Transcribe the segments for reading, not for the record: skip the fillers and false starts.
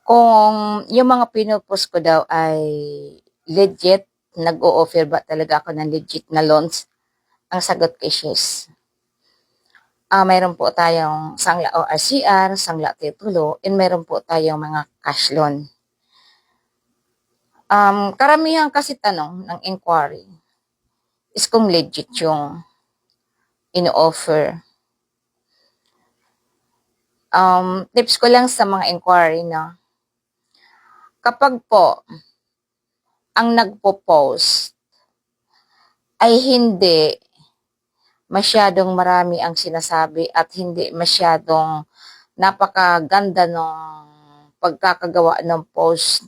Kung yung mga pinupost ko daw ay legit, nag-o-offer ba talaga ako ng legit na loans? Ang sagot ko is yes. Mayroon po tayong sangla o RCR, sangla titulo, and mayroon po tayong mga cash loan. Karamihan kasi tanong ng inquiry is kung legit yung ino-offer. Tips ko lang sa mga inquiry na kapag po ang nagpo-post ay hindi masyadong marami ang sinasabi at hindi masyadong napakaganda ng pagkakagawa ng post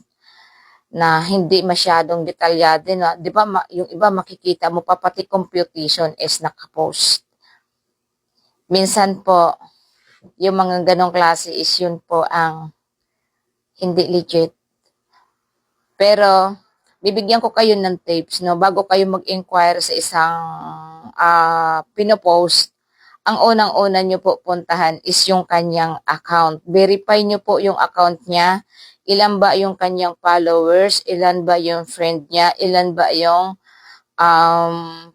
na hindi masyadong detalyado na, 'di ba, yung iba makikita mo pa pati computation is naka-post. Minsan po yung mga ganong klase is yun po ang hindi legit. Pero bibigyan ko kayo ng tips no bago kayo mag-inquire sa isang pinopost. Ang unang-una nyo po puntahan is yung kanyang account. Verify nyo po yung account niya. Ilan ba yung kanyang followers? Ilan ba yung friend niya? Ilan ba yung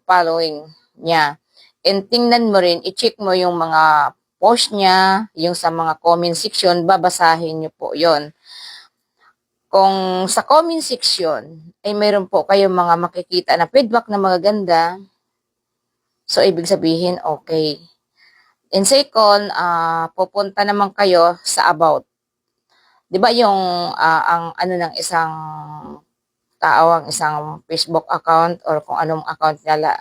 following niya? And tingnan mo rin, i-check mo yung mga post niya, yung sa mga comment section, babasahin nyo po yon. Kung sa comment section ay mayroon po kayong mga makikita na feedback na magaganda, so ibig sabihin okay. And second, pupunta naman kayo sa about. 'Di ba yung ang ano ng isang tao, ang isang Facebook account or kung anong account nila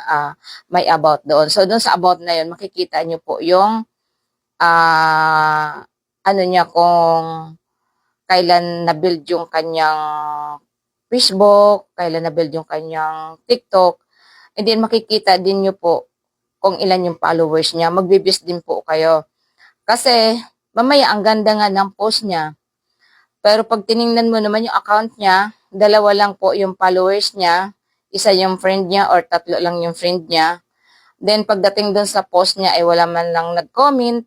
may about doon. So doon sa about na 'yon, makikita niyo po yung ano niya kung kailan na-build yung kanyang Facebook, kailan na-build yung kanyang TikTok. And then makikita din niyo po kung ilan yung followers niya. Magbibis din po kayo. Kasi, mamaya, ang ganda nga ng post niya. Pero pag tiningnan mo naman yung account niya, dalawa lang po yung followers niya, isa yung friend niya or tatlo lang yung friend niya. Then, pagdating dun sa post niya ay wala man lang nag-comment,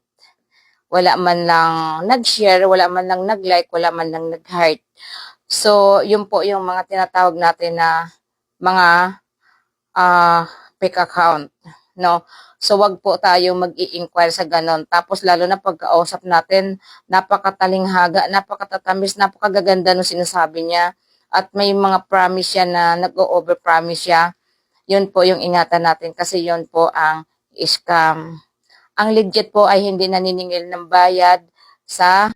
wala man lang nag-share, wala man lang nag-like, wala man lang nag-heart. So, yun po yung mga tinatawag natin na mga fake account. No? So, wag po tayo mag-i-inquire sa ganon. Tapos, lalo na pagkausap natin, napakatalinghaga, napakatatamis, napakagaganda ng sinasabi niya. At may mga promise siya na nag-o-over-promise siya. Yun po yung ingatan natin kasi yun po ang scam. Ang legit po ay hindi naniningil ng bayad sa